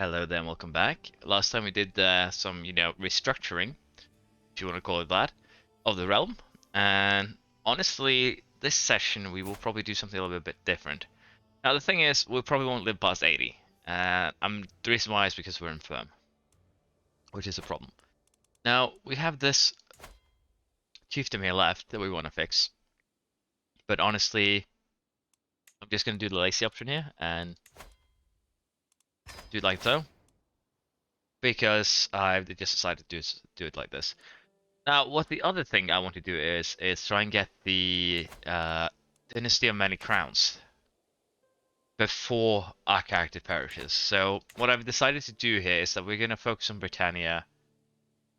Hello there and welcome back. Last time we did some, restructuring, if you want to call it that, of the realm. And honestly, this session we will probably do something a little bit different. Now the thing is, we probably won't live past 80. The reason why is because we're infirm, which is a problem. Now we have this chiefdom here left that we want to fix. But honestly, I'm just going to do the lazy option here and do it like so. Because I've just decided to do it like this. Now, what the other thing I want to do is try and get the Dynasty of Many Crowns before our character perishes. So what I've decided to do here is that we're going to focus on Britannia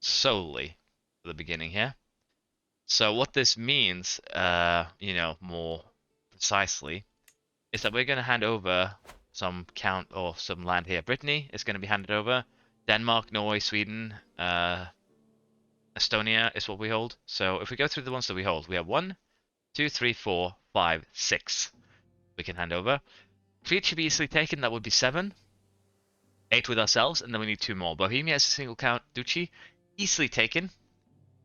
solely for the beginning here. So what this means, more precisely, is that we're going to hand over some some land here. Brittany is going to be handed over. Denmark, Norway, Sweden, Estonia is what we hold. So if we go through the ones that we hold, we have 1, 2, 3, 4, 5, 6 we can hand over. Crete should be easily taken, that would be 7. 8 with ourselves, and then we need 2 more. Bohemia is a single count duchy, easily taken.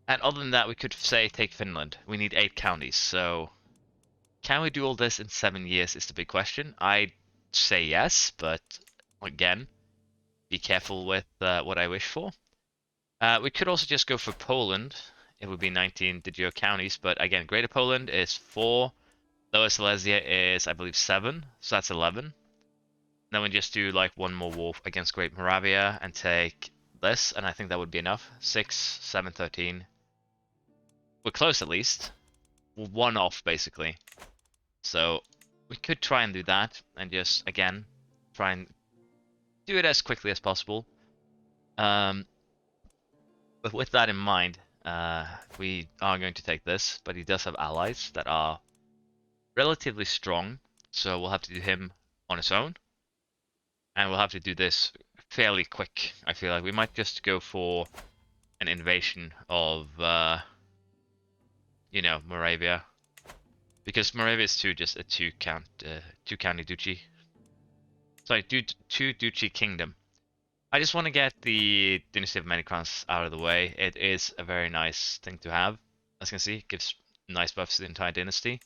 And other than that, we could say take Finland. We need 8 counties, so can we do all this in 7 years is the big question. I'd say yes, but again, be careful with what I wish for. We could also just go for Poland. It would be 19 de jure counties, but again, Greater Poland is 4. Lower Silesia is, I believe, 7, so that's 11. Then we just do like one more war against Great Moravia and take this, and I think that would be enough. 6, 7, 13. We're close at least. We're 1 off, basically. So we could try and do that, and just, again, try and do it as quickly as possible. But with that in mind, we are going to take this, but he does have allies that are relatively strong, so we'll have to do him on his own. And we'll have to do this fairly quick. I feel like we might just go for an invasion of, Moravia. Because Moravia is just a two county duchy. Sorry, two duchy kingdom. I just want to get the Dynasty of Many Crowns out of the way. It is a very nice thing to have. As you can see, it gives nice buffs to the entire dynasty.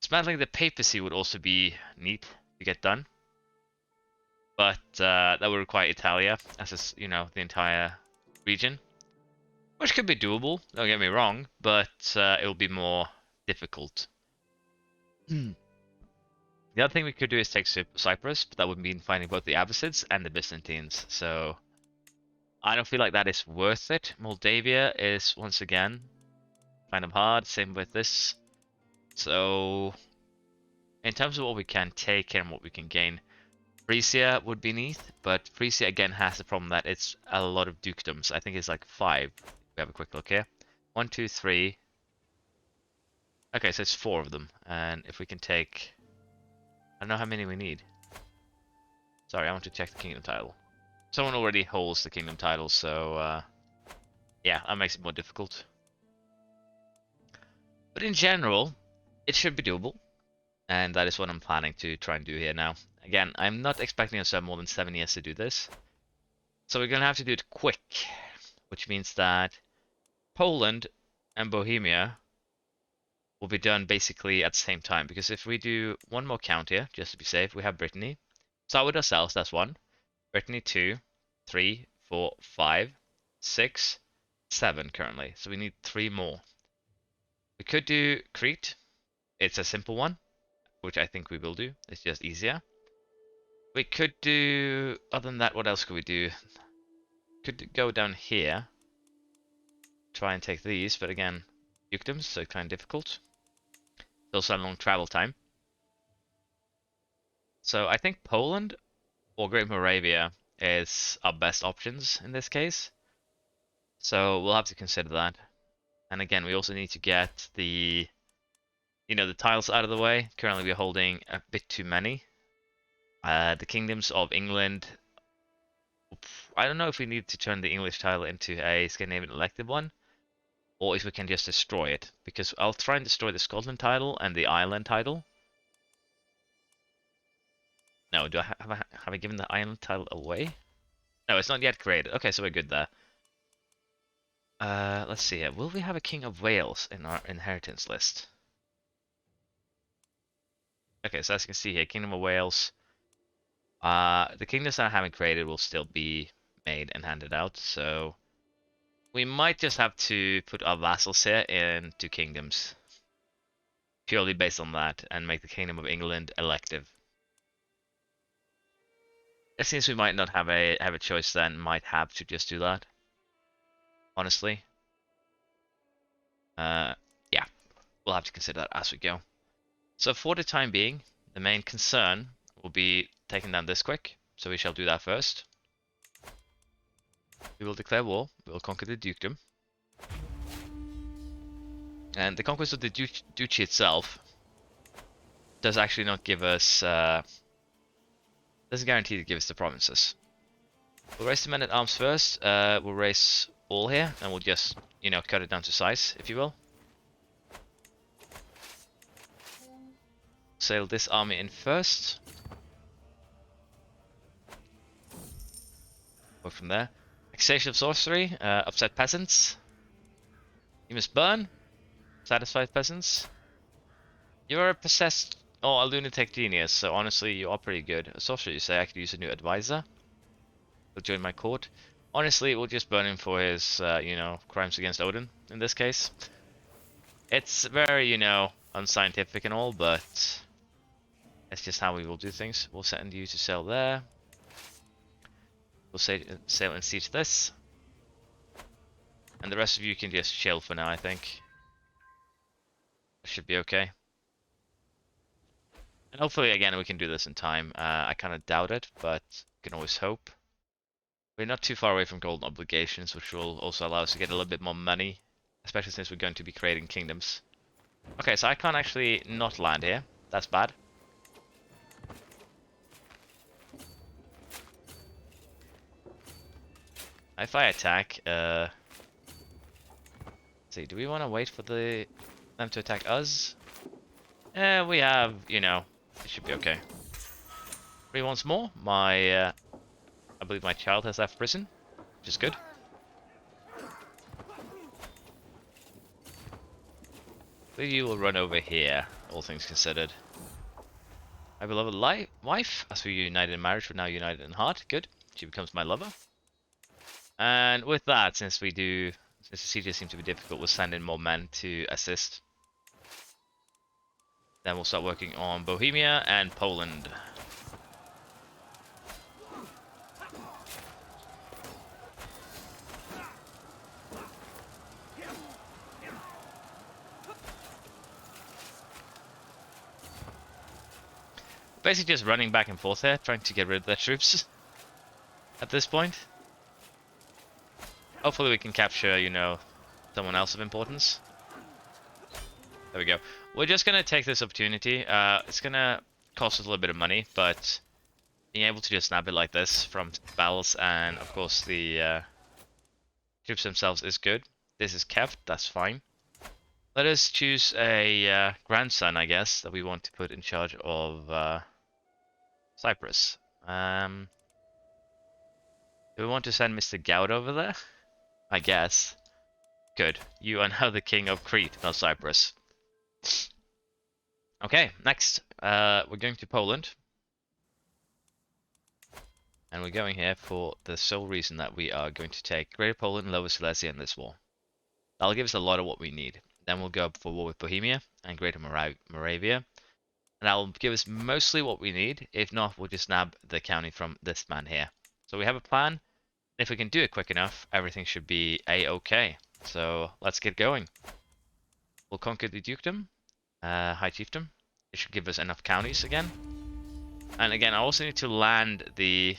Dismantling the papacy would also be neat to get done. But that would require Italia, as is, the entire region. Which could be doable, don't get me wrong, but it will be more difficult. The other thing we could do is take Cyprus, but that would mean finding both the Abbasids and the Byzantines, so I don't feel like that is worth it. Moldavia is, once again, kind of hard, same with this. So, in terms of what we can take and what we can gain, Frisia would be neat, but Frisia again has the problem that it's a lot of dukedoms. I think it's like 5. We have a quick look here. 1, 2, 3. Okay, so it's 4 of them, and if we can take... I don't know how many we need. Sorry, I want to check the kingdom title. Someone already holds the kingdom title, so yeah, that makes it more difficult. But in general, it should be doable, and that is what I'm planning to try and do here now. Again, I'm not expecting us to have more than 7 years to do this, so we're gonna have to do it quick, which means that Poland and Bohemia will be done basically at the same time, because if we do one more count here, just to be safe, we have Brittany. Start with ourselves, that's 1. Brittany 2, 3, 4, 5, 6, 7 currently. So we need 3 more. We could do Crete. It's a simple one, which I think we will do. It's just easier. We could do, other than that, what else could we do? Could go down here. Try and take these, but again, dukedoms, so kind of difficult. Also a long travel time. So I think Poland or Great Moravia is our best options in this case. So we'll have to consider that. And again, we also need to get the, the tiles out of the way. Currently we're holding a bit too many. The kingdoms of England, I don't know if we need to turn the English tile into a Scandinavian elective one, or if we can just destroy it, because I'll try and destroy the Scotland title and the Ireland title. No, do I have I given the island title away? No, it's not yet created. Okay, so we're good there. Let's see here. Will we have a King of Wales in our inheritance list? Okay, so as you can see here, Kingdom of Wales. The kingdoms that I haven't created will still be made and handed out, so we might just have to put our vassals here into kingdoms. Purely based on that, and make the Kingdom of England elective. It seems we might not have a choice then, might have to just do that. Honestly. Yeah, we'll have to consider that as we go. So for the time being, the main concern will be taking down this quick, so we shall do that first. We will declare war, we will conquer the dukedom. And the conquest of the duchy itself does actually not give us, doesn't guarantee to give us the provinces. We'll raise the men at arms first, we'll raise all here, and we'll just, you know, cut it down to size, if you will. Sail this army in first. Go from there. Accusation of sorcery, upset peasants. You must burn. Satisfied peasants. You're a possessed, a lunatic genius, so honestly you are pretty good. A sorcerer, you say. I could use a new advisor. He'll join my court. Honestly, we'll just burn him for his, you know, crimes against Odin, in this case. It's very, you know, unscientific and all, but that's just how we will do things. We'll send you to sail there. We'll sail and siege this. And the rest of you can just chill for now, I think. That should be okay. And hopefully, again, we can do this in time. I kind of doubt it, but can always hope. We're not too far away from golden obligations, which will also allow us to get a little bit more money, especially since we're going to be creating kingdoms. Okay, so I can't actually not land here. That's bad. If I attack, let's see, do we want to wait for them to attack us? We have, you know, it should be okay. Free once more. I believe my child has left prison, which is good. I believe you will run over here, all things considered. My beloved wife, as we united in marriage, we're now united in heart. Good. She becomes my lover. And with that, since the sieges seem to be difficult, we'll send in more men to assist. Then we'll start working on Bohemia and Poland. Basically just running back and forth here, trying to get rid of their troops at this point. Hopefully we can capture, you know, someone else of importance. There we go. We're just going to take this opportunity. It's going to cost us a little bit of money, but being able to just snap it like this from battles and, of course, the troops themselves is good. This is kept, that's fine. Let us choose a grandson, I guess, that we want to put in charge of Cyprus. Do we want to send Mr. Gout over there? I guess. Good. You are now the king of Crete, not Cyprus. Okay, next. We're going to Poland. And we're going here for the sole reason that we are going to take Greater Poland and Lower Silesia in this war. That'll give us a lot of what we need. Then we'll go for war with Bohemia and Greater Moravia. And that'll give us mostly what we need. If not, we'll just nab the county from this man here. So we have a plan. If we can do it quick enough, everything should be a-okay. So let's get going. We'll conquer the dukedom, high chiefdom. It should give us enough counties again. And again, I also need to land the...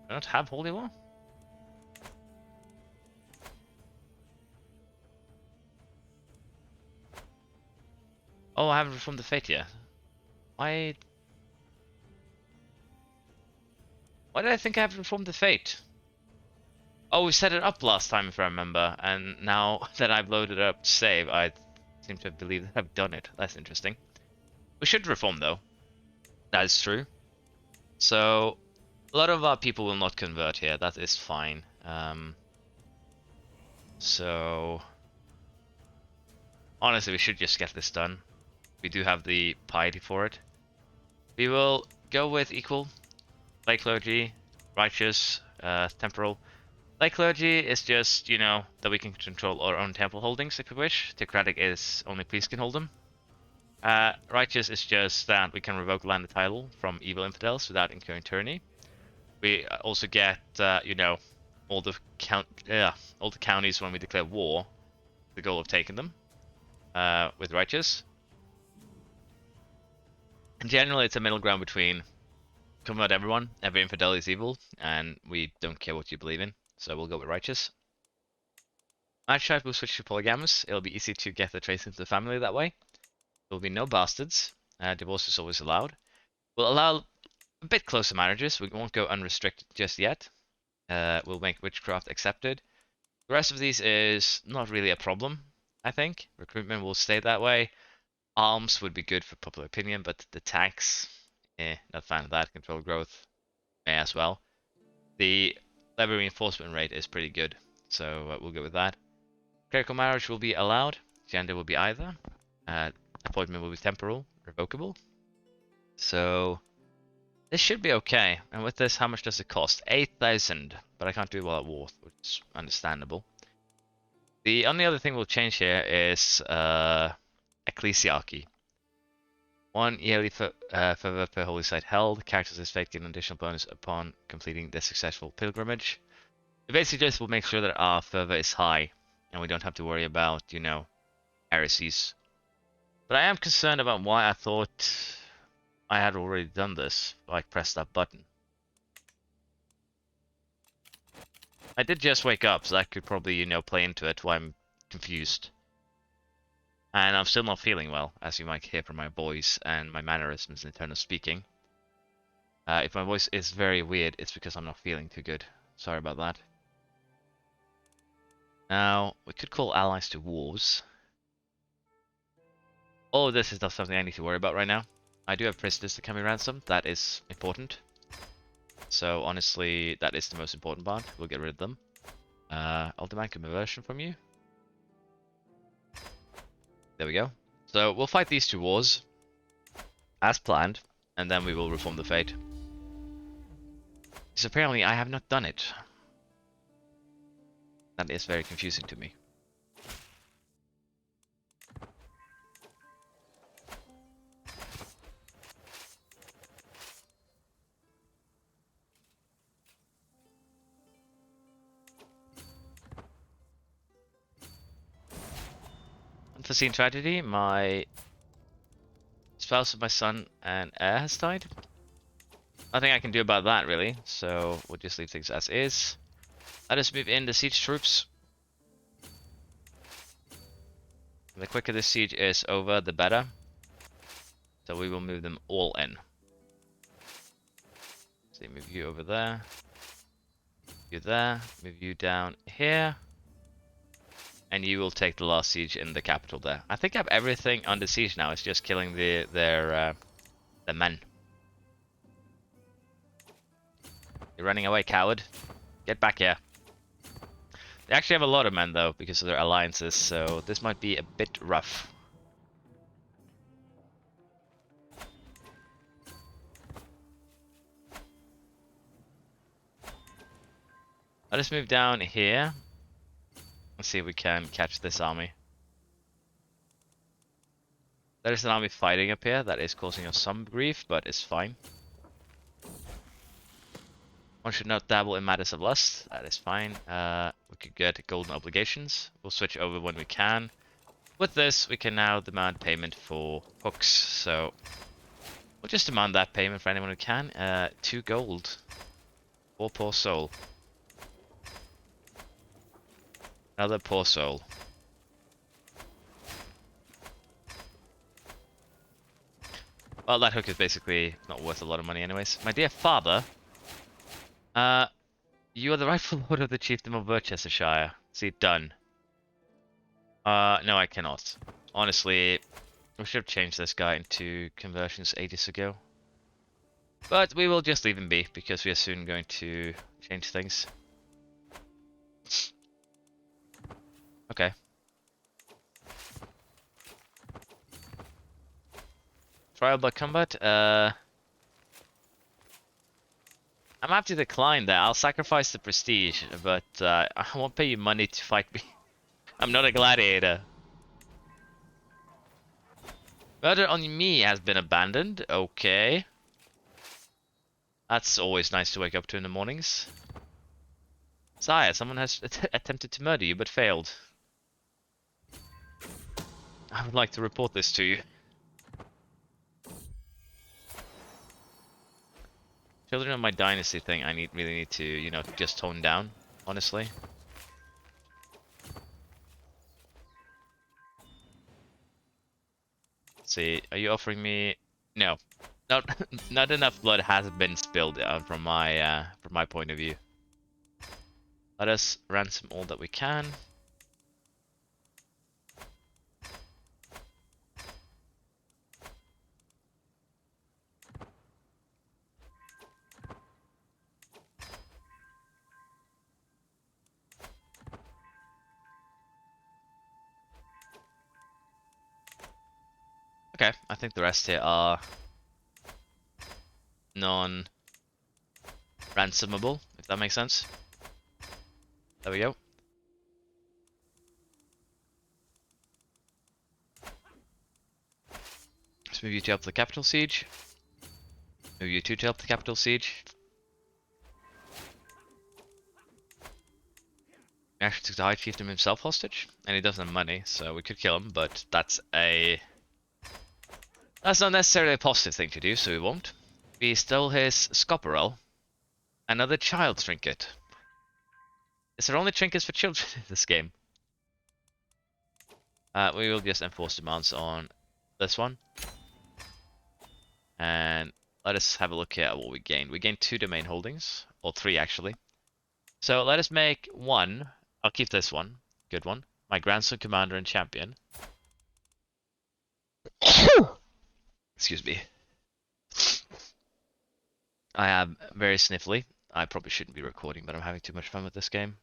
I don't have holy war. Oh, I haven't reformed the fate yet. Why did I think I haven't reformed the fate? Oh, we set it up last time, if I remember, and now that I've loaded up to save, I seem to believe that I've done it. That's interesting. We should reform, though. That is true. So a lot of our people will not convert here. That is fine. So honestly, we should just get this done. We do have the piety for it. We will go with equal, lay clergy, righteous, temporal. Lay clergy is just, you know, that we can control our own temple holdings if we wish. Theocratic is only priests can hold them. Righteous is just that we can revoke land and title from evil infidels without incurring tyranny. We also get, you know, all the all the counties when we declare war. The goal of taking them with righteous. And generally, it's a middle ground between convert everyone, every infidel is evil, and we don't care what you believe in. So we'll go with righteous. Match type will switch to polygamous. It'll be easy to get the trace into the family that way. There will be no bastards. Divorce is always allowed. We'll allow a bit closer marriages. We won't go unrestricted just yet. We'll make witchcraft accepted. The rest of these is not really a problem, I think. Recruitment will stay that way. Arms would be good for popular opinion, but the tax, not a fan of that. Control growth, may as well. The levy reinforcement rate is pretty good, so we'll go with that. Clerical marriage will be allowed. Gender will be either. Appointment will be temporal, revocable. So this should be okay. And with this, how much does it cost? 8,000, but I can't do it while at war, which is understandable. The only other thing we'll change here is ecclesiarchy. 1 yearly fervor per holy site held. Characters of this faith get an additional bonus upon completing the successful pilgrimage. It basically just will make sure that our fervor is high, and we don't have to worry about, you know, heresies. But I am concerned about why I thought I had already done this. Like, press that button. I did just wake up, so that could probably, you know, play into it, why I'm confused. And I'm still not feeling well, as you might hear from my voice and my mannerisms in terms of speaking. If my voice is very weird, it's because I'm not feeling too good. Sorry about that. Now, we could call allies to wars. All of this is not something I need to worry about right now. I do have prisoners that can be ransomed. That is important. So honestly, that is the most important part. We'll get rid of them. I'll demand conversion from you. There we go. So we'll fight these 2 wars as planned, and then we will reform the fate. Because apparently I have not done it. That is very confusing to me. Unforeseen tragedy, my spouse of my son and heir has died. Nothing I can do about that, really, so we'll just leave things as is. Let us move in the siege troops. The quicker this siege is over, the better. So we will move them all in. So move you over there. You there. Move you down here. And you will take the last siege in the capital there. I think I have everything under siege now. It's just killing their men. You're running away, coward. Get back here. They actually have a lot of men, though, because of their alliances, so this might be a bit rough. Let us move down here. Let's see if we can catch this army. There is an army fighting up here that is causing us some grief, but it's fine. One should not dabble in matters of lust. That is fine. We could get golden obligations. We'll switch over when we can. With this, we can now demand payment for hooks. So we'll just demand that payment for anyone who can. 2 gold. 4 poor soul. Another poor soul. Well, that hook is basically not worth a lot of money anyways. My dear father, you are the rightful lord of the chiefdom of Worcestershire. See, done. No, I cannot. Honestly, we should have changed this guy into conversions ages ago. But we will just leave him be, because we are soon going to change things. Okay. Trial by combat. I'm happy to decline that. I'll sacrifice the prestige, but I won't pay you money to fight me. I'm not a gladiator. Murder on me has been abandoned. Okay. That's always nice to wake up to in the mornings. Sire, someone has attempted to murder you, but failed. I would like to report this to you. Children of my Dynasty thing, I really need to, you know, just tone down, honestly. Let's see, are you offering me? No, not enough blood has been spilled from my point of view. Let us ransom all that we can. Okay, I think the rest here are non-ransomable, if that makes sense. There we go. Let's move you to help the capital siege. Move you two to help the capital siege. We actually took the High Chieftain himself hostage, and he doesn't have money, so we could kill him, but that's not necessarily a positive thing to do, so we won't. We stole his Scoparel, another child's trinket. Is there only trinkets for children in this game? We will just enforce demands on this one. And let us have a look here at what we gained. We gained 2 domain holdings, or 3 actually. So let us make 1. I'll keep this one. Good one. My grandson, commander, and champion. Excuse me. I am very sniffly. I probably shouldn't be recording, but I'm having too much fun with this game.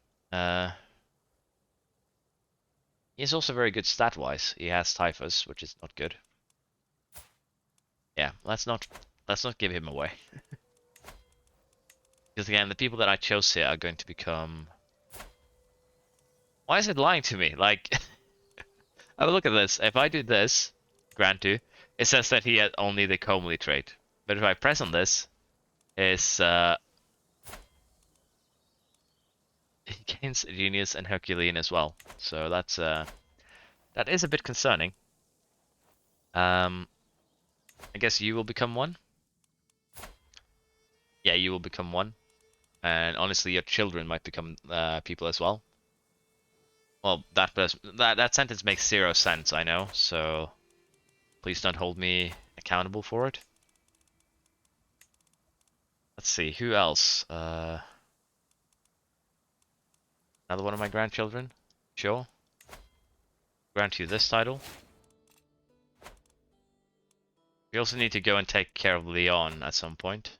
He's also very good stat-wise. He has typhus, which is not good. Yeah, let's not give him away. Because again, the people that I chose here are going to become... Why is it lying to me? Like, have a look at this. If I do this, grant to, it says that he has only the comely trait. But if I press on this, it's he gains genius and Herculean as well. So that's that is a bit concerning. I guess you will become one. Yeah, you will become one. And honestly, your children might become people as well. Well, that sentence makes 0 sense, I know. So please don't hold me accountable for it. Let's see, who else? Another one of my grandchildren? Sure. Grant you this title. We also need to go and take care of Leon at some point.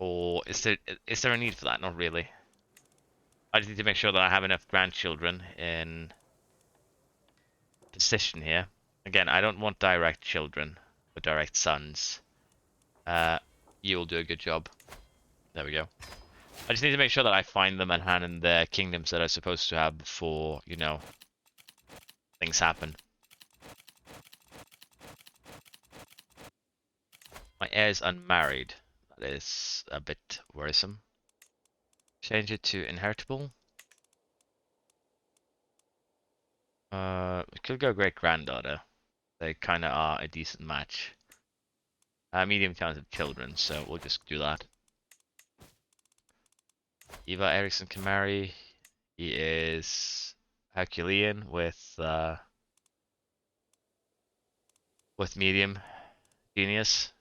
Or is there a need for that? Not really. I just need to make sure that I have enough grandchildren in position here. Again, I don't want direct children, but direct sons. You will do a good job. There we go. I just need to make sure that I find them and hand in the kingdoms that I'm supposed to have before, you know, things happen. My heir is unmarried. That is a bit worrisome. Change it to inheritable. We could go great granddaughter. They kind of are a decent match. Medium talented children, so we'll just do that. Eva Eriksson can marry. He is Herculean with medium genius.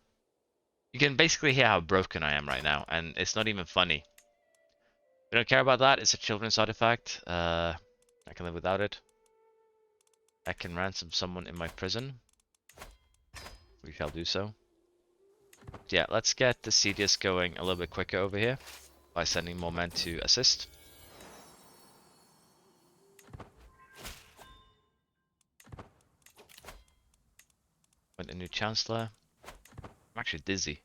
You can basically hear how broken I am right now, and it's not even funny. We don't care about that. It's a children's artifact. I can live without it. I can ransom someone in my prison. We shall do so. Yeah, let's get the sieges going a little bit quicker over here by sending more men to assist. With a new chancellor. I'm actually dizzy.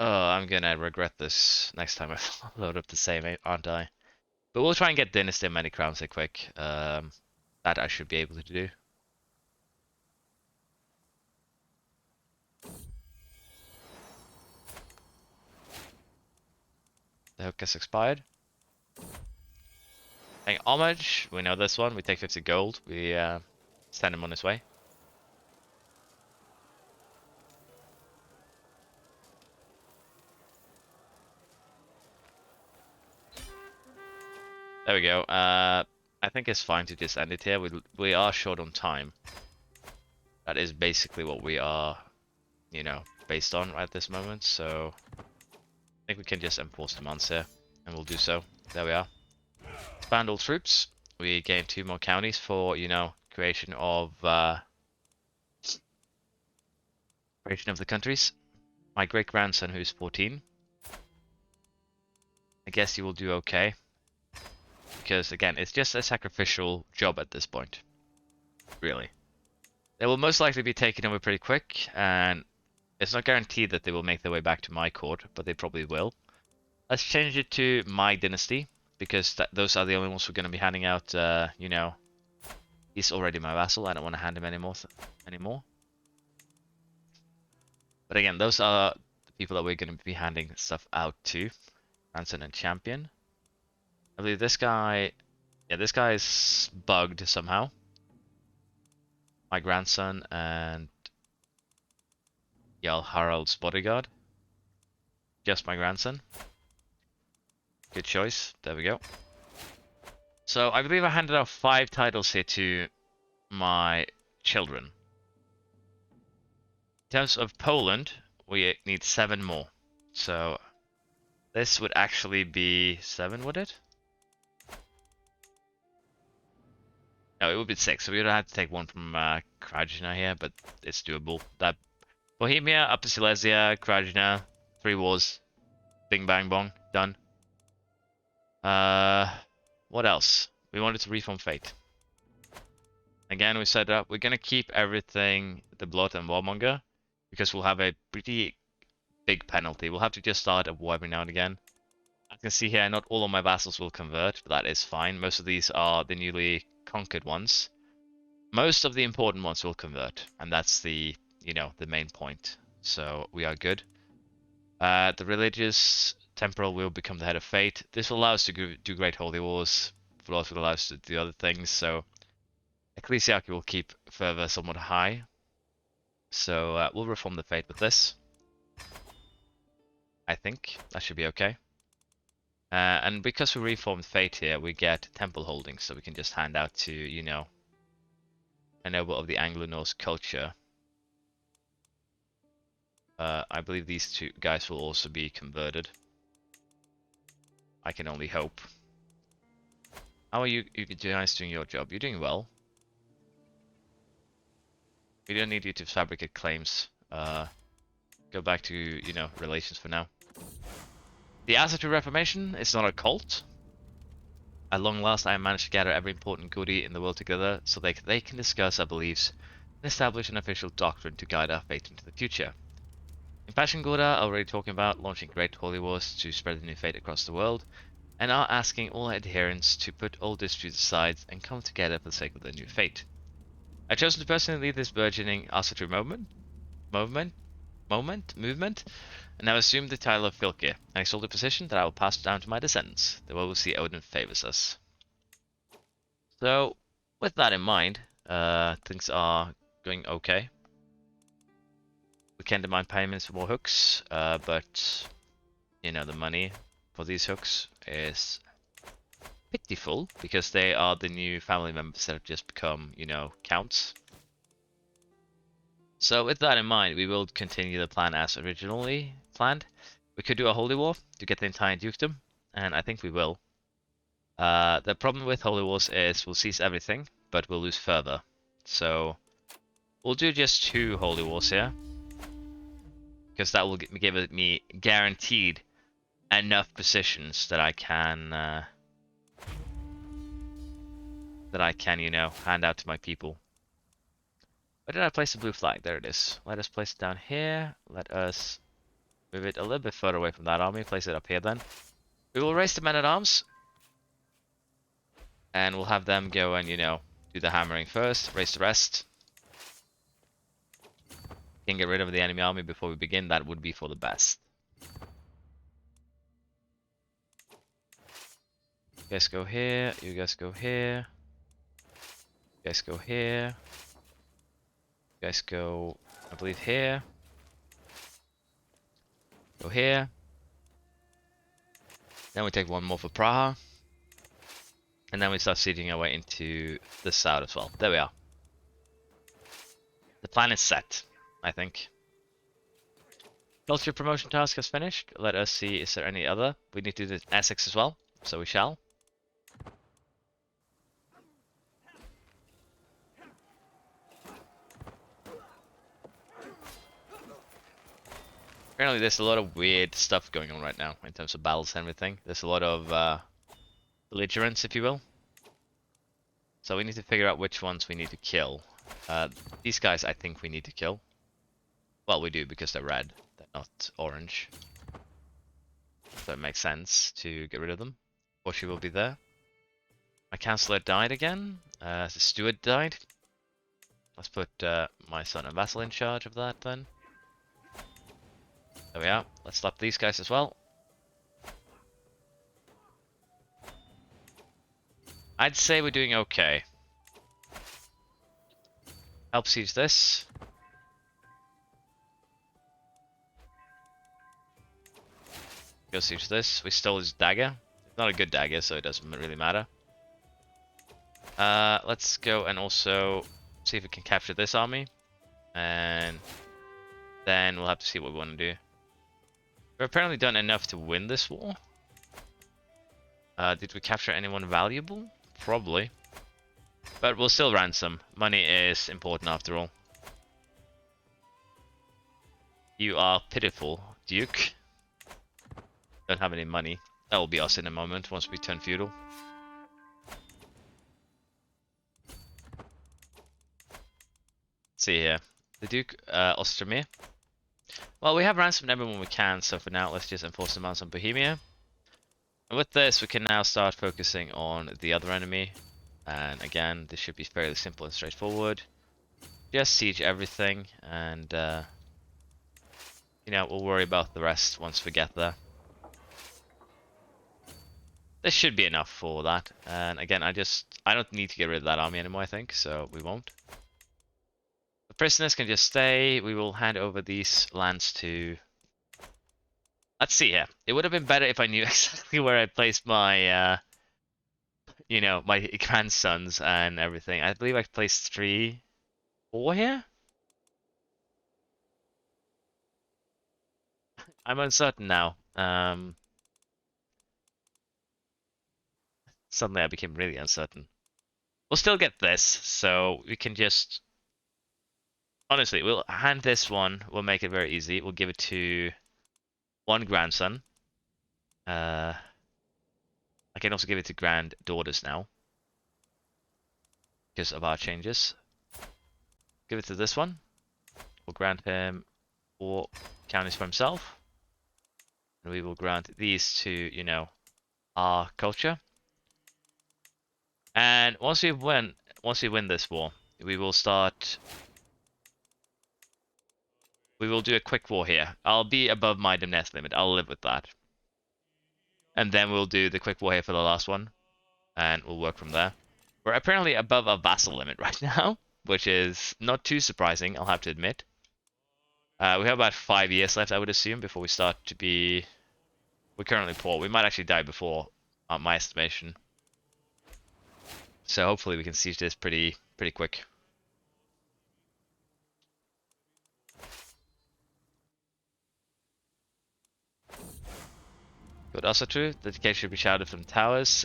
Oh, I'm gonna regret this next time I load up the same, aren't I? But we'll try and get Dynasty and many crowns here quick. That I should be able to do. The hook has expired. Paying homage, we know this one. We take 50 gold. We send him on his way. There we go. I think it's fine to just end it here. We are short on time. That is basically what we are, you know, based on at this moment. So I think we can just enforce demands here, and we'll do so. There we are. Expand all troops. We gain 2 more counties for, you know, creation of the countries. My great grandson, who's 14, I guess he will do okay. Because again, it's just a sacrificial job at this point. Really. They will most likely be taken over pretty quick, and it's not guaranteed that they will make their way back to my court, but they probably will. Let's change it to my dynasty, because those are the only ones who are going to be handing out, you know, he's already my vassal, I don't want to hand him anymore. But again, those are the people that we're going to be handing stuff out to. Ranson and Champion. I believe this guy, yeah, this guy is bugged somehow. My grandson and Jarl Harald's bodyguard. Just my grandson. Good choice. There we go. So I believe I handed out 5 titles here to my children. In terms of Poland, we need 7 more. So this would actually be 7, would it? No, it would be 6. So we would have to take 1 from Krajina here, but it's doable. That Bohemia, up to Silesia, Krajina, 3 wars. Bing bang bong, done. What else? We wanted to reform Fate. Again, we said we're gonna keep everything the Blood and Warmonger, because we'll have a pretty big penalty. We'll have to just start a war every now and again. As you can see here, not all of my vassals will convert, but that is fine. Most of these are the newly conquered ones. Most of the important ones will convert, and that's the, you know, the main point. So we are good. The religious temporal will become the head of fate. This will allow us to do great holy wars. Will also allow us to do other things. So ecclesiarchy will keep further somewhat high. So we'll reform the fate with this. I think that should be okay. And because we reformed fate here, we get temple holdings, so we can just hand out to, you know, a noble of the Anglo-Norse culture. I believe these 2 guys will also be converted. I can only hope. How are you guys doing your job? You're doing well. We don't need you to fabricate claims. Go back to, you know, relations for now. The answer to Reformation is not a cult. At long last, I managed to gather every important goodie in the world together so they can discuss our beliefs and establish an official doctrine to guide our faith into the future. In Passion-Gora, already talking about launching great holy wars to spread the new faith across the world, and are asking all adherents to put all disputes aside and come together for the sake of the new faith. I've chosen to personally lead this burgeoning Asatru movement, and have assumed the title of Fylke, an exalted position that I will pass down to my descendants. The world will see Odin favors us. So, with that in mind, things are going okay. We can demand payments for more hooks, but, you know, the money for these hooks is pitiful, because they are the new family members that have just become, you know, counts. So with that in mind, we will continue the plan as originally planned. We could do a holy war to get the entire dukedom, and I think we will. The problem with holy wars is we'll seize everything, but we'll lose further. So we'll do just 2 holy wars here. because that will give me guaranteed enough positions that I can, you know, hand out to my people. Where did I place the blue flag? There it is. Let us place it down here. Let us move it a little bit further away from that army. Place it up here then. We will raise the men-at-arms. And we'll have them go and, you know, do the hammering first. Raise the rest. Can get rid of the enemy army before we begin. That would be for the best. You guys go here. You guys go here. You guys go here. You guys go, I believe, here. Go here. Then we take one more for Praha. And then we start sieging our way into the south as well. There we are. The plan is set, I think. Culture promotion task has finished. Let us see, is there any other? We need to do the Essex as well, so we shall. Apparently there's a lot of weird stuff going on right now in terms of battles and everything. There's a lot of belligerence, if you will. So we need to figure out which ones we need to kill. These guys I think we need to kill. Well, we do because they're red, they're not orange. So it makes sense to get rid of them. Or she will be there. My councillor died again. The steward died. Let's put my son and vassal in charge of that then. There we are. Let's slap these guys as well. I'd say we're doing okay. Help siege this. Go siege this. We stole his dagger. It's not a good dagger, so it doesn't really matter. Let's go and also see if we can capture this army. And then we'll have to see what we want to do. We've apparently done enough to win this war. Did we capture anyone valuable? Probably. But we'll still ransom. Money is important after all. You are pitiful, Duke. Don't have any money. That will be us in a moment once we turn feudal. Let's see here. The Duke Ostermir. Well, we have ransomed everyone we can, so for now let's just enforce demands on Bohemia. And with this we can now start focusing on the other enemy. And again, this should be fairly simple and straightforward. Just siege everything and you know, we'll worry about the rest once we get there. This should be enough for that. And again, I don't need to get rid of that army anymore, I think, so we won't. The prisoners can just stay. We will hand over these lands to... Let's see here. It would have been better if I knew exactly where I placed my, you know, my grandsons and everything. I believe I placed 3, 4 here? I'm uncertain now. Suddenly I became really uncertain. We'll still get this, so we can just... Honestly, we'll hand this one. We'll make it very easy. We'll give it to one grandson. I can also give it to granddaughters now. Because of our changes. Give it to this one. We'll grant him 4 counties for himself. And we will grant these to, you know, our culture. And once we win this war, we will start... We will do a quick war here. I'll be above my Dynasty limit. I'll live with that. And then we'll do the quick war here for the last one. And we'll work from there. We're apparently above our vassal limit right now. Which is not too surprising, I'll have to admit. We have about 5 years left, I would assume, before we start to be... We're currently poor. We might actually die before my estimation. So hopefully we can siege this pretty quick. Good, also true. The decay should be shouted from the towers.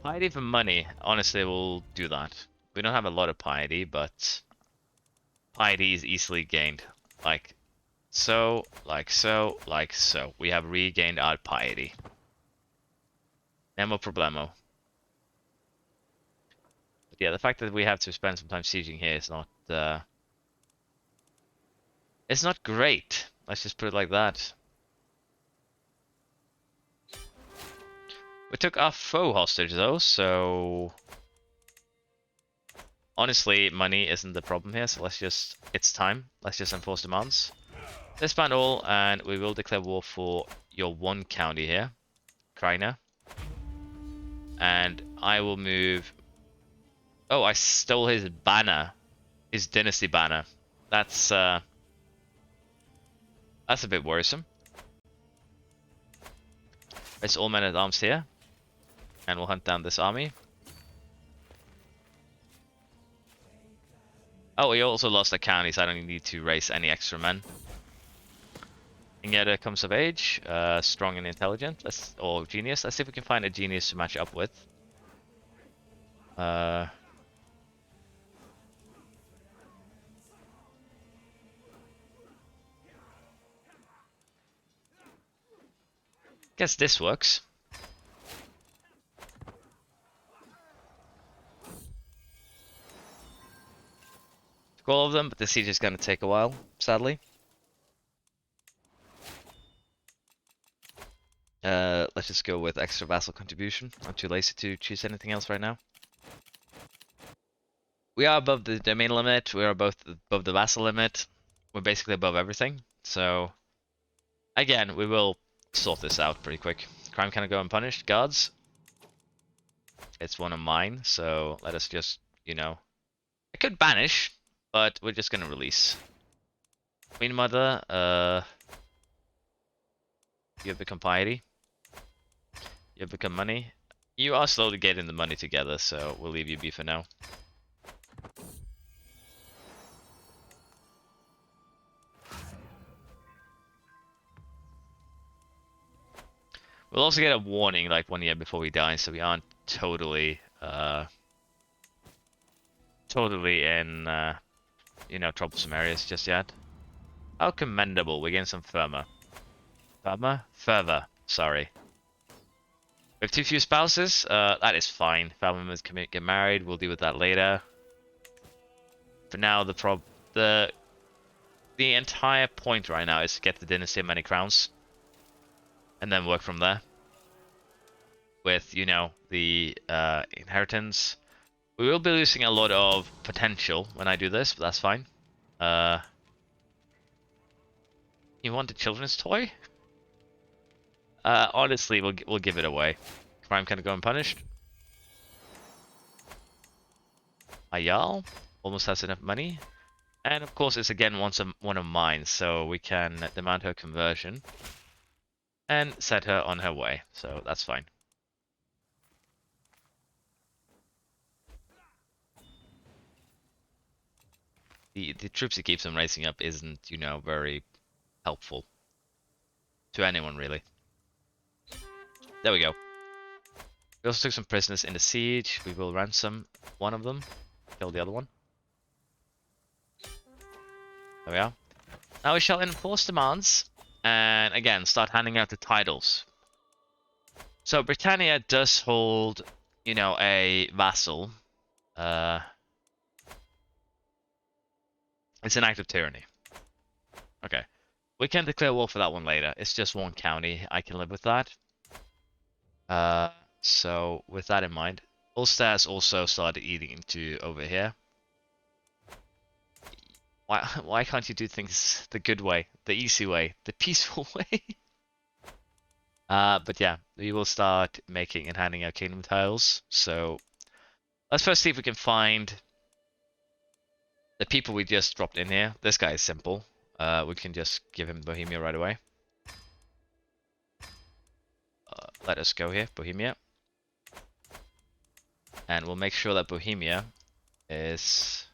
Piety for money. Honestly, we'll do that. We don't have a lot of piety, but piety is easily gained. Like, so, like so, like so. We have regained our piety. No problemo. But yeah, the fact that we have to spend some time sieging here is not, it's not great. Let's just put it like that. We took our foe hostage though, so honestly, money isn't the problem here. So it's time. Let's just enforce demands. Disband all, and we will declare war for your one county here, Kraina. And I will move. Oh, I stole his banner, his dynasty banner. That's a bit worrisome. It's all men at arms here, and we'll hunt down this army. Oh, we also lost a county, so I don't need to raise any extra men. Ingeda comes of age, strong and intelligent. Or genius. Let's see if we can find a genius to match up with. Guess this works. Took all of them, but the siege is going to take a while, sadly. Let's just go with extra vassal contribution. I'm too lazy to choose anything else right now. We are above the domain limit. We are both above the vassal limit. We're basically above everything. So, again, we will sort this out pretty quick. Crime can go unpunished. Guards. It's one of mine, so let us just, you know... I could banish, but we're just gonna release. Queen Mother, you have become piety. You have become money. You are slowly getting the money together, so we'll leave you be for now. We'll also get a warning like 1 year before we die, so we aren't totally, totally in, you know, troublesome areas just yet. How commendable. We gain some firmer. Firmer? Fervor. Sorry. We have too few spouses. That is fine. Family members can get married. We'll deal with that later. For now, the entire point right now is to get the dynasty of many crowns, and then work from there. With, you know, the inheritance. We will be losing a lot of potential when I do this, but that's fine. You want a children's toy? Honestly, we'll give it away. Crime can go unpunished. Ayal almost has enough money, and of course it's again one of mine, so we can demand her conversion and set her on her way. So that's fine. The troops he keeps on raising up isn't, you know, very helpful to anyone really. There we go. We also took some prisoners in the siege. We will ransom one of them, kill the other one. There we are. Now we shall enforce demands, and again, start handing out the titles. So Britannia does hold, you know, a vassal. It's an act of tyranny. Okay. We can declare war for that one later. It's just one county. I can live with that. So with that in mind, Ulster's also started eating into over here. Why can't you do things the good way, the easy way, the peaceful way? But yeah, we will start making and handing out kingdom tiles. So let's first see if we can find the people we just dropped in here. This guy is simple. We can just give him Bohemia right away. Let us go here, Bohemia. And we'll make sure that Bohemia is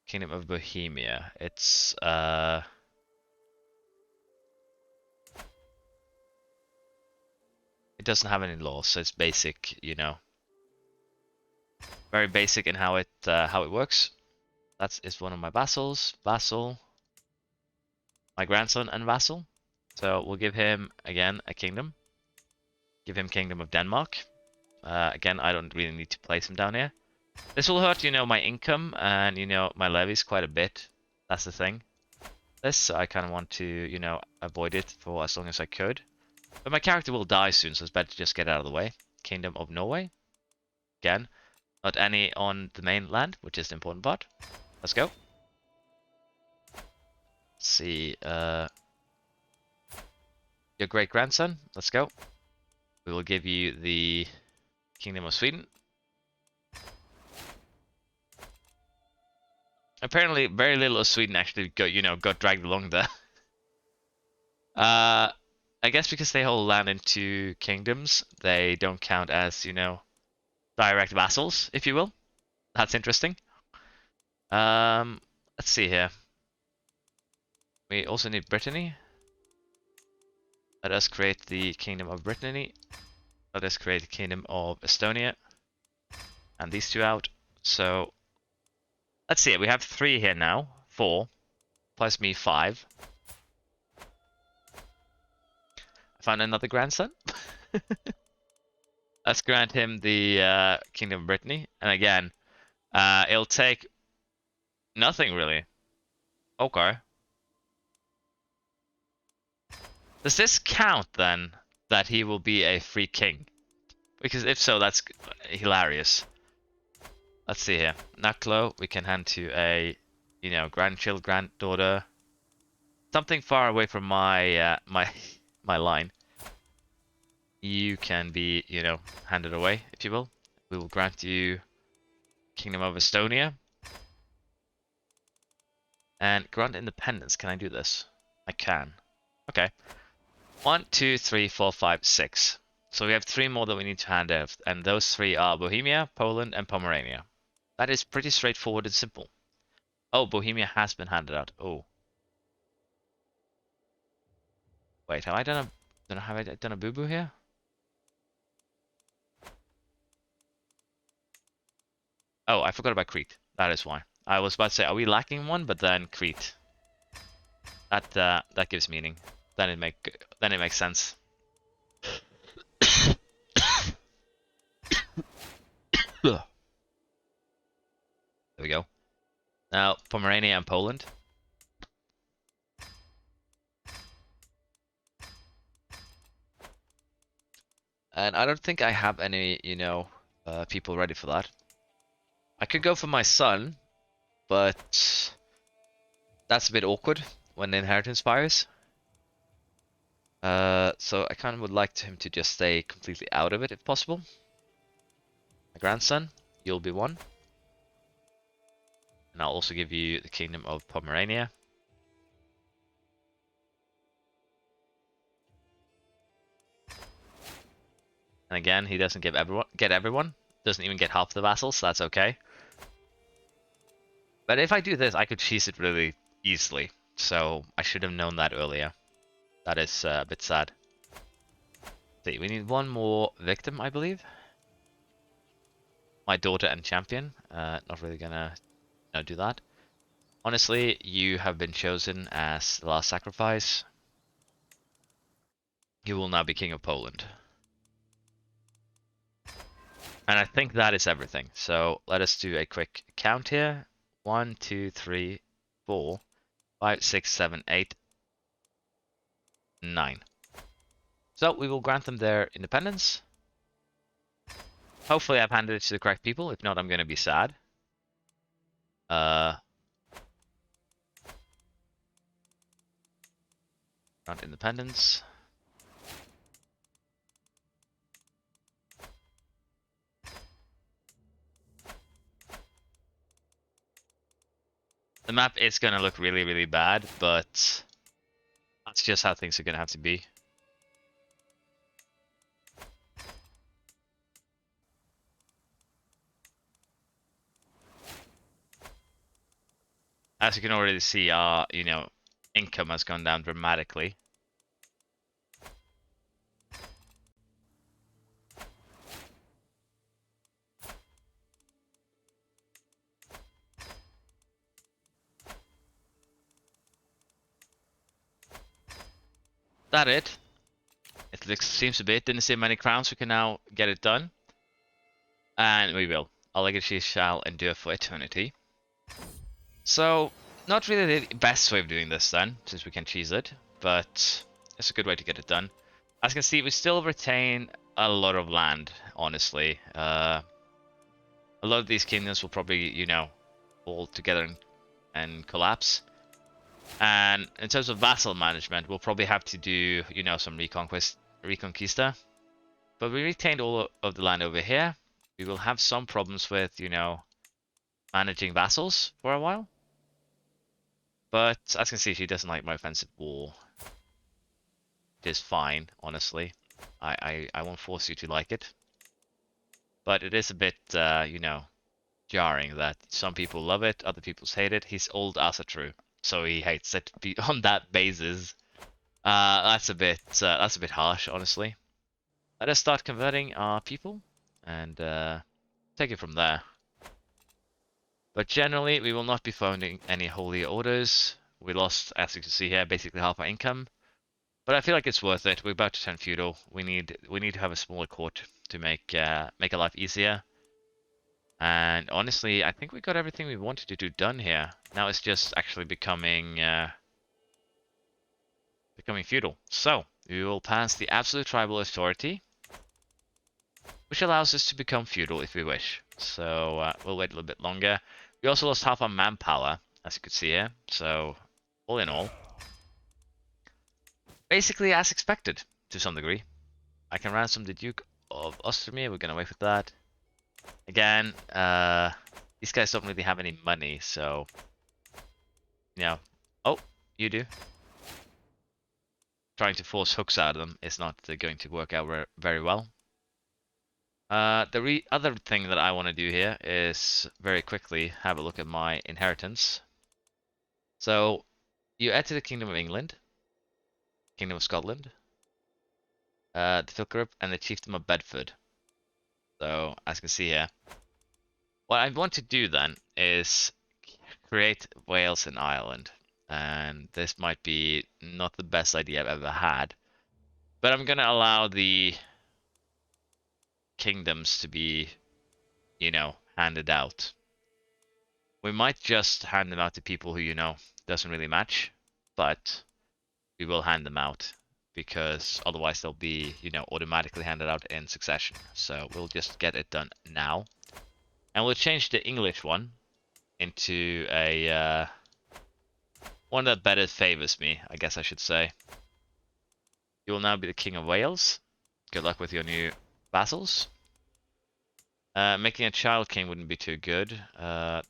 Kingdom of Bohemia. It's it doesn't have any laws, so it's basic, you know. Very basic in how it works. That is one of my vassals. Vassal. My grandson and vassal. So we'll give him, again, a kingdom. Give him Kingdom of Denmark. Again, I don't really need to place him down here. This will hurt, my income and, my levies quite a bit. That's the thing. So I kind of want to, avoid it for as long as I could. But my character will die soon, so it's better to just get out of the way. Kingdom of Norway. Again, not any on the mainland, which is the important part. Let's go. Let's see. Your great-grandson. Let's go. We will give you the Kingdom of Sweden. Apparently, very little of Sweden actually got dragged along there. I guess because they hold land in two kingdoms, they don't count as, direct vassals, if you will. That's interesting. Let's see here. We also need Brittany. Let us create the Kingdom of Brittany. Let us create the Kingdom of Estonia. And these two out. So, let's see. We have 3 here now. 4. Plus me, 5. I found another grandson. Let's grant him the Kingdom of Brittany. And again, it'll take nothing really. Okay. Does this count then that he will be a free king? Because if so, that's hilarious. Let's see here. Naklo, we can hand to a, grandchild, granddaughter. Something far away from my my line. You can be, handed away, if you will. We will grant you Kingdom of Estonia. And grant independence. Can I do this? I can. Okay. 1, 2, 3, 4, 5, 6. So we have 3 more that we need to hand out, and those 3 are Bohemia, Poland, and Pomerania. That is pretty straightforward and simple. Oh, Bohemia has been handed out. Oh. Wait, have I done a boo-boo here? Oh, I forgot about Crete. That is why. I was about to say, are we lacking one? But then Crete. That gives meaning. Then it makes sense. There we go. Now, Pomerania and Poland. And I don't think I have any, people ready for that. I could go for my son, but that's a bit awkward when the inheritance expires. So I kind of would like him to just stay completely out of it if possible. My grandson, you'll be one. And I'll also give you the Kingdom of Pomerania. And again, he doesn't get everyone. Doesn't even get half the vassals, so that's okay. But if I do this, I could cheese it really easily. So I should have known that earlier. That is a bit sad. See, we need one more victim, I believe. My daughter and champion. Not really gonna do that. Honestly, you have been chosen as the last sacrifice. You will now be King of Poland. And I think that is everything. So let us do a quick count here. 1, 2, 3, 4, 5, 6, 7, 8, 9. So we will grant them their independence. Hopefully I've handed it to the correct people. If not, I'm going to be sad. Grant independence. The map is going to look really, really bad, but that's just how things are going to have to be. As you can already see, our, income has gone down dramatically. that it? It seems to be it. Didn't see many crowns. We can now get it done. And we will. Our legacy shall endure for eternity. So, not really the best way of doing this then, since we can cheese it. But it's a good way to get it done. As you can see, we still retain a lot of land, honestly. A lot of these kingdoms will probably, you know, fall together and collapse. And in terms of vassal management, we'll probably have to do, you know, some Reconquista. But we retained all of the land over here. We will have some problems with, you know, managing vassals for a while. But as you can see, she doesn't like my offensive war. It is fine, honestly. I won't force you to like it. But it is a bit, you know, jarring that some people love it, other people hate it. He's old as a true, so he hates it on that basis. That's a bit harsh, honestly. Let us start converting our people and take it from there. But generally, we will not be founding any holy orders. We lost, as you can see here, basically half our income. But I feel like it's worth it. We're about to turn feudal. We need to have a smaller court to make our life easier. And honestly, I think we got everything we wanted to do done here. Now it's just actually becoming feudal. So we will pass the absolute tribal authority, which allows us to become feudal if we wish. So we'll wait a little bit longer. We also lost half our manpower, as you can see here. So all in all, basically as expected to some degree. I can ransom the Duke of Ostromir. We're gonna wait for that. Again, these guys don't really have any money, so you know. Oh, you do. Trying to force hooks out of them is not going to work out very well. The other thing that I want to do here is very quickly have a look at my inheritance. So, you add to the Kingdom of England, Kingdom of Scotland, the Filgrup, and the Chiefdom of Bedford. So, as you can see here, what I want to do then is create Wales and Ireland. And this might be not the best idea I've ever had. But I'm going to allow the kingdoms to be, you know, handed out. We might just hand them out to people who, you know, doesn't really match. But we will hand them out. Because otherwise they'll be, you know, automatically handed out in succession. So we'll just get it done now. And we'll change the English one into a one that better favors me, I guess I should say. You will now be the King of Wales. Good luck with your new vassals. Making a child king wouldn't be too good. The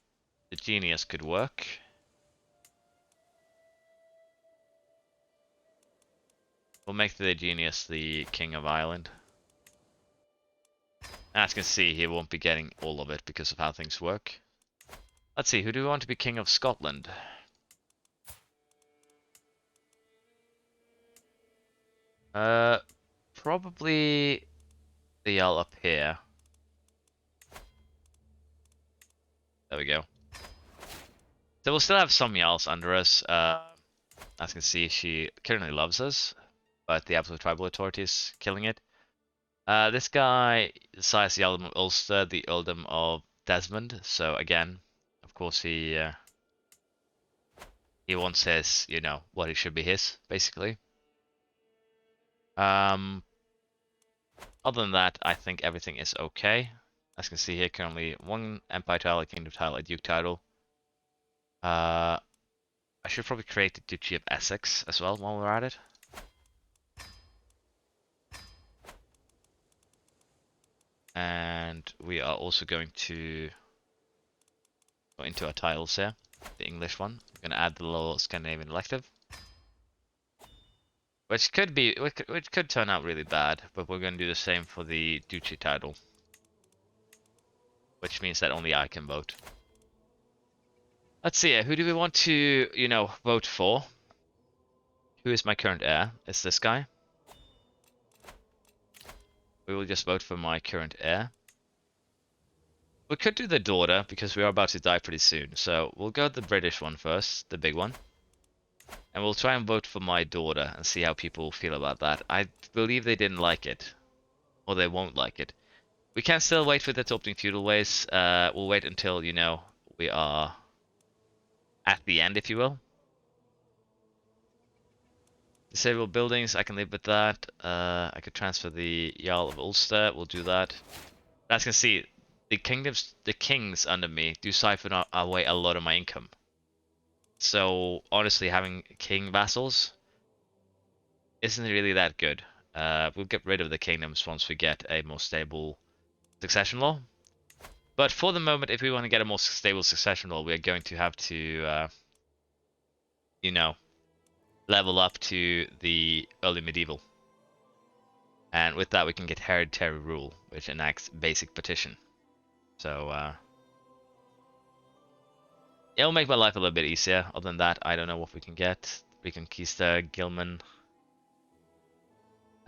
genius could work. We'll make the genius the King of Ireland. As you can see, he won't be getting all of it because of how things work. Let's see, who do we want to be King of Scotland? Probably the Jarl up here. There we go. So we'll still have some Jarls under us. As you can see, she currently loves us, but the absolute tribal authority is killing it. This guy decides the Earldom of Ulster, the Earldom of Desmond. So again, of course, he wants his, you know, what it should be his, basically. Other than that, I think everything is okay. As you can see here, currently one Empire title, a Kingdom title, a Duke title. I should probably create the Duchy of Essex as well while we're at it. And we are also going to go into our titles here. The English one. We're going to add the little Scandinavian elective. Which could turn out really bad, but we're going to do the same for the Duchy title. Which means that only I can vote. Let's see, who do we want to, you know, vote for? Who is my current heir? It's this guy. We will just vote for my current heir. We could do the daughter, because we are about to die pretty soon. So we'll go with the British one first, the big one. And we'll try and vote for my daughter and see how people feel about that. I believe they didn't like it. Or they won't like it. We can still wait for the opening feudal ways. We'll wait until, you know, we are at the end, if you will. Disable buildings, I can live with that. I could transfer the Jarl of Ulster, we'll do that. As you can see, the kings under me do siphon away a lot of my income. So honestly, having king vassals isn't really that good. We'll get rid of the kingdoms once we get a more stable succession law. But for the moment, if we want to get a more stable succession law, we're going to have to, you know, level up to the early medieval. And with that, we can get hereditary rule, which enacts basic partition. So, it'll make my life a little bit easier. Other than that, I don't know what we can get. Reconquista, Gilman,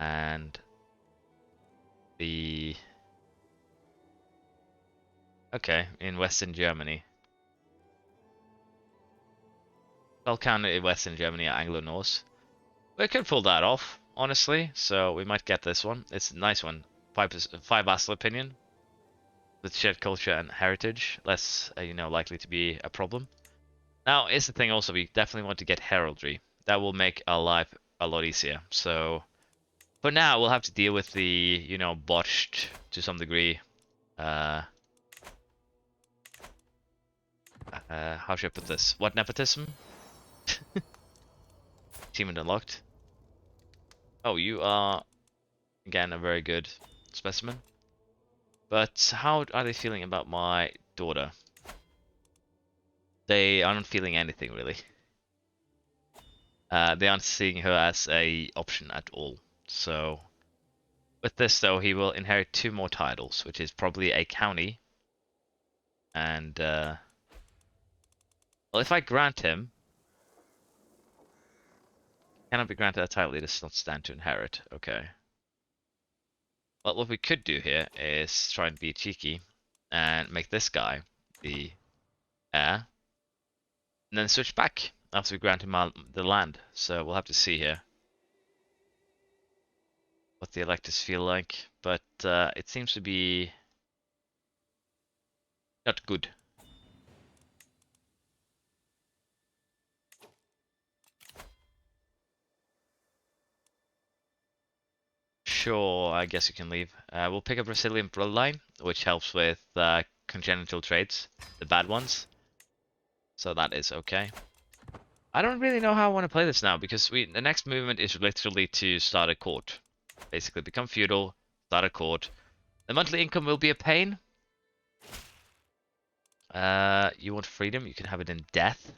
and the... Okay, in Western Germany. I'll count it in Western Germany, Anglo-Norse. We could pull that off, honestly, so we might get this one. It's a nice one. 5 vassal opinion. With shared culture and heritage, less, you know, likely to be a problem. Now, here's the thing also, we definitely want to get heraldry. That will make our life a lot easier. So, for now, we'll have to deal with the, you know, botched, to some degree, how should I put this? What nepotism? Achievement unlocked. Oh, you are, again, a very good specimen. But how are they feeling about my daughter? They aren't feeling anything, really. They aren't seeing her as a option at all. So, with this, though, he will inherit 2 more titles, which is probably a county. And, well, if I grant him, cannot be granted a title, it does not stand to inherit. Okay. Well, what we could do here is try and be cheeky and make this guy the heir, and then switch back after we grant him the land. So we'll have to see here what the electors feel like, but it seems to be not good. Sure, I guess you can leave. We'll pick a Brazilian bloodline, which helps with congenital traits, the bad ones. So that is okay. I don't really know how I want to play this now, because the next movement is literally to start a court. Basically, become feudal, start a court. The monthly income will be a pain. You want freedom? You can have it in death.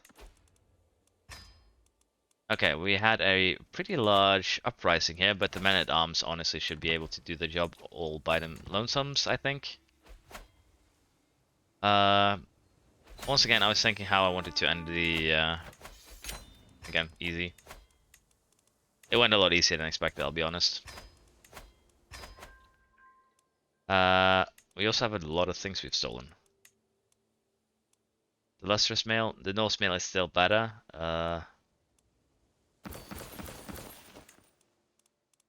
Okay, we had a pretty large uprising here, but the men-at-arms honestly should be able to do the job all by them lonesomes, I think. Once again, I was thinking how I wanted to end the, again, easy. It went a lot easier than expected, I'll be honest. We also have a lot of things we've stolen. The lustrous mail, the Norse mail is still better.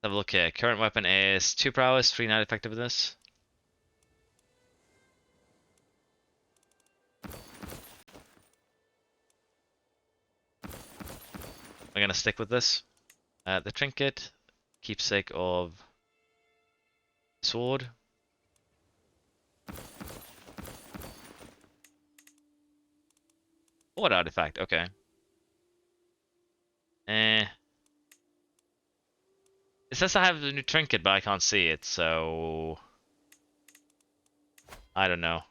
Have a look here. Current weapon is 2 prowess, 3 night effectiveness. I'm gonna stick with this. The trinket, keepsake of sword. What artifact? Okay. It says I have the new trinket, but I can't see it, so I don't know.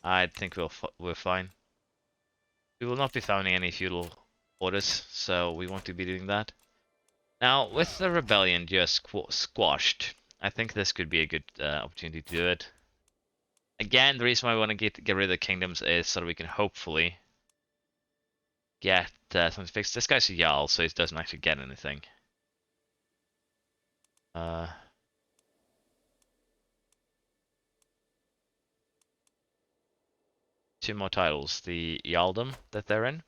I think we're fine. We will not be founding any feudal orders, so we won't be doing that. Now, with the rebellion just squashed, I think this could be a good opportunity to do it. Again, the reason why we want to get rid of the kingdoms is so that we can hopefully get something fixed. This guy's a Jarl, so he doesn't actually get anything. 2 more titles, the Earldom that they're in.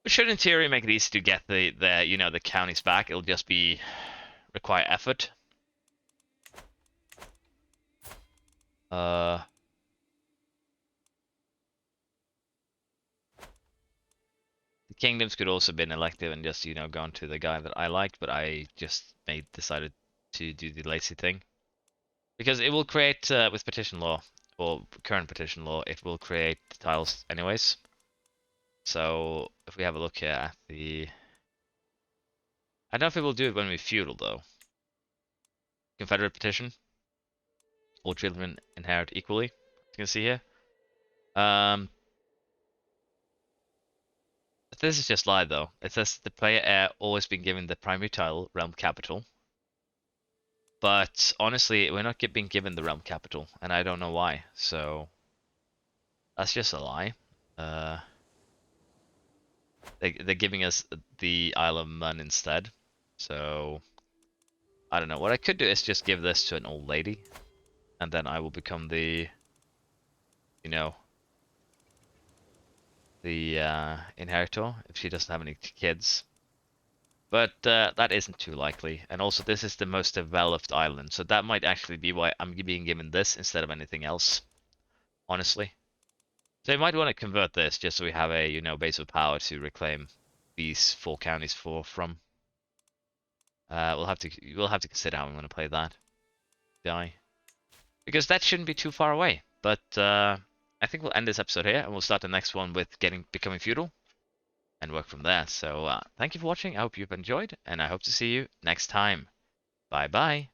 Which should in theory make it easy to get the you know, the counties back. It'll just be require effort. The kingdoms could also been elective and just, you know, gone to the guy that I liked, but I just decided to do the lazy thing. Because it will create, with petition law, or current petition law, it will create tiles anyways. So, if we have a look here at the... I don't know if it will do it when we feudal, though. Confederate petition. All children inherit equally, as you can see here. But this is just lie, though. It says the player heir always been given the primary title, realm capital. But honestly, we're not being given the realm capital, and I don't know why. So that's just a lie. They're giving us the Isle of Man instead. So I don't know. What I could do is just give this to an old lady, and then I will become the, you know, the inheritor if she doesn't have any kids. But that isn't too likely. And also, this is the most developed island, so that might actually be why I'm being given this instead of anything else, honestly. So you might want to convert this just so we have a, you know, base of power to reclaim these 4 counties from. We'll have to consider how I'm going to play that guy, because that shouldn't be too far away. But I think we'll end this episode here, and we'll start the next one with becoming feudal, and work from there. So thank you for watching. I hope you've enjoyed, and I hope to see you next time. Bye bye.